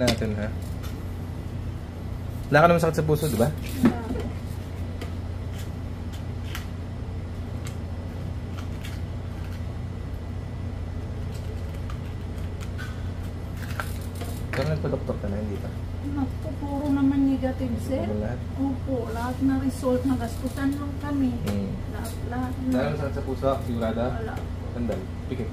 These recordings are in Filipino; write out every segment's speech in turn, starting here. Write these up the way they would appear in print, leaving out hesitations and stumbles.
natin ha. Wala ka naman sakit sa puso, di ba? Pero nagpa-doktor ka na, hindi pa? Naku, puro naman negative, sir. Opo, lahat na result, nagastusan lang kami. Lahat na. Wala naman sakit sa puso, sigurada? Wala. Sandal, pikit.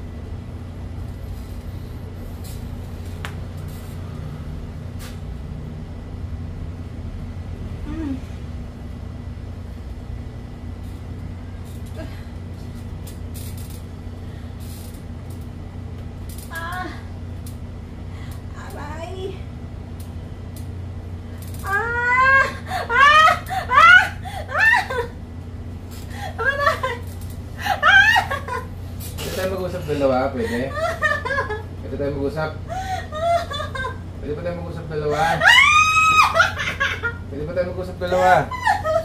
Dalawa, pwede? Pwede tayo mag-usap? Pwede pa tayo mag-usap dalawa? Pwede pa tayo mag-usap dalawa?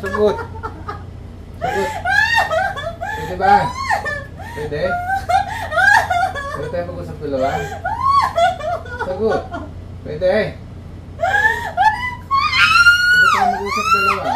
Sugot! Sugot! Pwede ba? Pwede? Pwede tayo mag-usap dalawa? Sagot! Pwede? Pwede tayo mag-usap dalawa?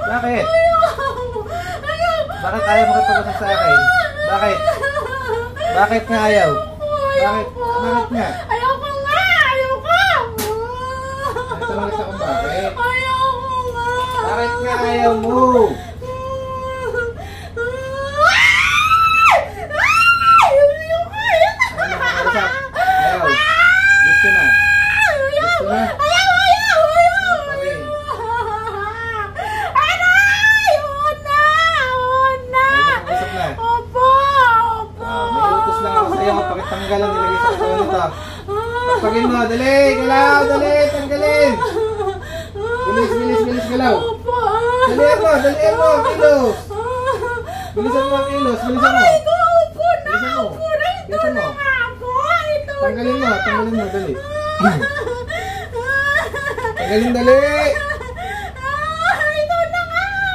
Bakit? Bakit ayaw makipag-usap sa akin? Bakit? Bakit nga ayaw? Bakit? Bakit nga? Ayaw ko nga! Ayaw ko! Ito lang kita kung bakit? Ayaw ko nga! Bakit nga ayaw mo? Ayaw! Gusto na? Gusto na? Tanggalan nilagay sa katawan nito. Pagpagin mo, dali! Galaw! Dali! Tanggalin! Bilis, bilis, bilis, galaw! Dalihan mo! Dalihan mo! Kilos! Bilisan mo ang kilos! Bilisan mo! Bilisan mo! Bilisan mo! Tanggalin mo! Tanggalin mo! Dali! Tanggalin dali!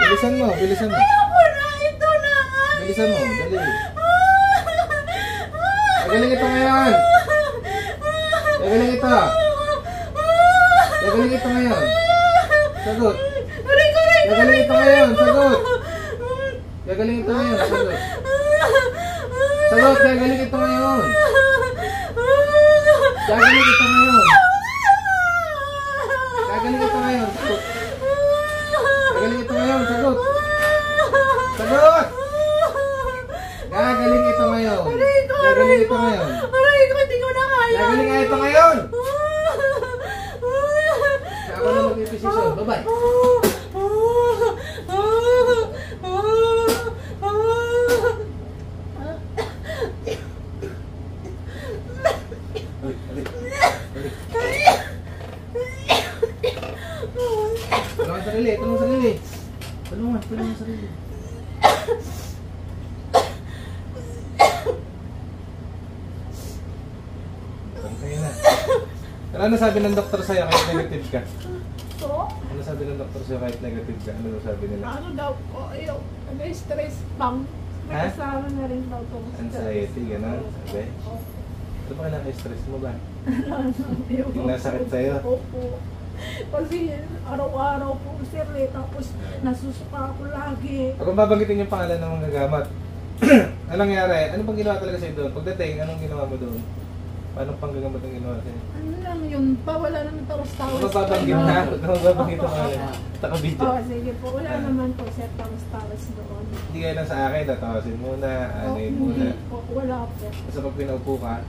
Bilisan mo! Bilisan mo! Bilisan mo! Dali! Gagaling ito ngayon. Gagaling ito. Gagaling ito ngayon. Sagot. Gagaling ito ngayon. Sagot. Gagaling ito ngayon. Sagot. Sagot. Gagaling ito ngayon. Gagaling ito ngayon. Gagaling ito ngayon. Sagot. Gagaling ito ngayon. Sagot. Sagot. Gagaling ito ngayon. Gagaling ito ngayon. Aray ko, hindi ko na kaya. Gagaling nga ito ngayon. Ako na mag-ipisisyon. Bye-bye. Tulungan sarili. Tulungan sarili. Tulungan sarili. Ano sabi ng doktor sa'yo kahit negative ka? So? Ano sabi ng doktor sa'yo kahit negative ka? Ano sabi nila? Ano daw po? Ayaw. Stress bang? May kasama na rin daw itong anxiety, gano'n? Sabi? Ano ba kinaka-stress mo ba? Yung nasakit sa'yo? Opo. Kasi araw-araw po sir eh. Tapos nasusuka ako lagi. Kung babanggitin yung pangalan ng mga gamat, anong nangyari? Ano pang ginawa talaga sa'yo doon? Pagdating, anong ginawa mo doon? Paano pang gagamot ang ginawa sa'yo? Ano lang yun, wala naman tawas-tawas. Mababanggit na? Mababanggit ang pangalan? Taka-video. Oo, sige po. Wala naman po sir, tawas-tawas doon. Hindi kayo lang sa akin, tatawasin muna, anoin muna. Wala po. Basta pag pinaupo ka,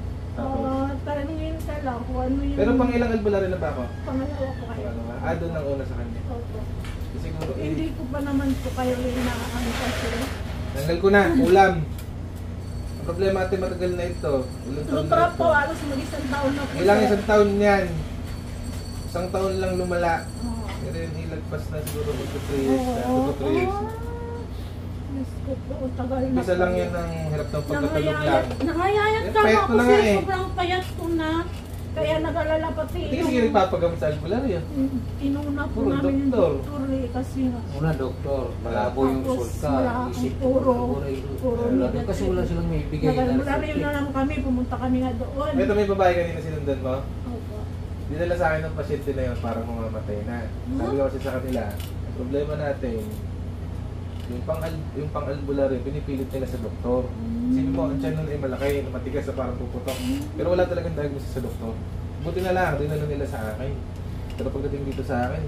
tanongin ka lang kung ano yun. Pero pang ilang albularyo na ba ako? Pangalawa po kayo. Doon ang una sa kanya. Opo. Siguro, Hindi ko pa naman po kayo rin nakakano kasi. Tanggal ko na, ulam. Ang problema natin matagal na ito. Lutra po, alos mag-isang taon na po. Ilang isang taon yan. Isang taon lang lumala. Oo. Pero yun, ilagpas na siguro 2-3 years na. 2-3 years. Diyos ko po, tagal na. Isa lang yun ang hirap ng pagkatulog lang. Nangayayat ka Payat ako ko na nga kasi eh. sobrang payat ko na. Kaya nag-alala pati. Hindi kasi nagpapagamot sa albularyo. Inuna po Puro namin yung doktor. doktor eh, kasi Una, doktor, malabo yung tapos resulta. wala, Isip puro negative. Kasi wala silang may bigay na nag-albularyo na lang kami, pumunta kami nga doon. Ito may babae kanina sinundan mo. Opo. Dinala sa akin ng pasyente na yun, parang mamamatay na. Sabi ko kasi sa kanila, ang problema natin, yung pang-albularyo, pinipilit nila sa doktor. Sabi mo, ang tiyan nun ay malaki, matigas na parang puputok. Pero wala talagang diagnosis sa doktor. Buti na lang, dinala nila sa akin. Pero pagdating dito sa akin,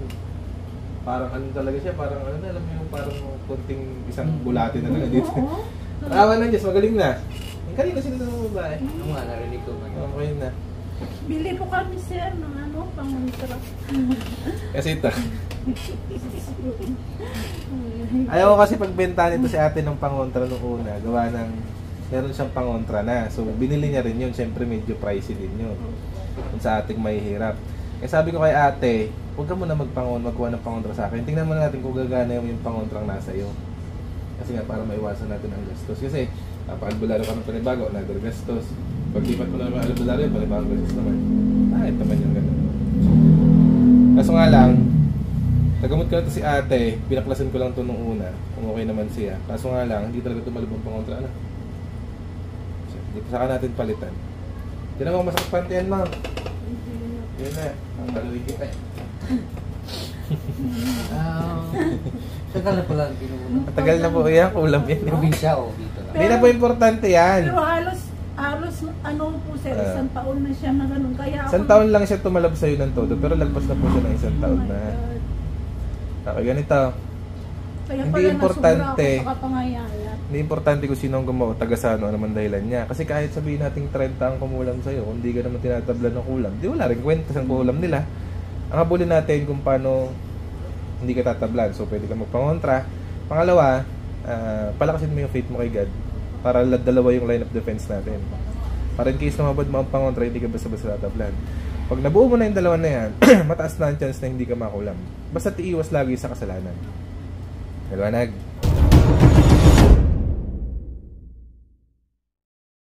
parang ano talaga siya, parang ano na, alam mo yung parang konting isang bulate na lang dito. Awa ng Diyos, magaling na. Yung kanina sinundan mo ba eh? Ano nga, narinig ko man. Okay na. Bili po kami sir ng ano, pang-ultra. Kasi ito. Ayaw ko kasi pagbenta nito si ate ng pangontra nung una. Gawa ng, meron siyang pangontra na. So, binili niya rin yun. Siyempre, medyo pricey din yun. Kung sa ating mahihirap. Kaya sabi ko kay ate, huwag ka muna magkuha ng pangontra sa akin. Tingnan muna natin kung gagana yung pangontrang nasa iyo. Kasi nga, para maiwasan natin ang gastos. Kasi, napaka-albularyo ka ng panibago, another gastos. Pag-lipat mo na naman albularyo, panibagong gastos naman. Ito man yung gano'n. Kaso nga lang, nagamot ko na ito si ate, pinaklasan ko lang ito nung una, kung okay naman siya. Kaso nga lang, hindi talaga tumalabang pangontra na. Dito saka natin palitan. Diyan naman masakpan yan, ma'am. Yun na, ang maluwi kita eh. Tagal na pala ang pinuuna. Matagal na po yan, kulam yan. Probinsya o dito lang. Hindi na po importante yan. Pero halos ano po sir, isang taon na siya na ganun. Kaya ako, Isang taon lang siya tumalab sa'yo ng todo, pero lagpas na po siya ng isang taon Oh my na. God. Okay, ganito. Kaya Hindi pala importante. nasubra ako sa kapangayayat. Hindi importante kung sino ang gumawa, taga sa ano naman dahilan niya. Kasi kahit sabihin nating 30 ang kumulam sa'yo, kung hindi ka naman tinatabla ng kulam, di wala rin kwenta sa kulam nila. Ang habulin natin kung paano hindi ka tatablan. So, pwede ka magpangontra. Pangalawa, palakasin mo yung faith mo kay God para dalawa yung line of defense natin. Para in case na mabad mo ang pangontra, hindi ka basta-basta tatablan. Pag nabuo mo na yung dalawa na yan, mataas na ang chance na hindi ka makulam. Basta iiwas lagi sa kasalanan. Maliwanag.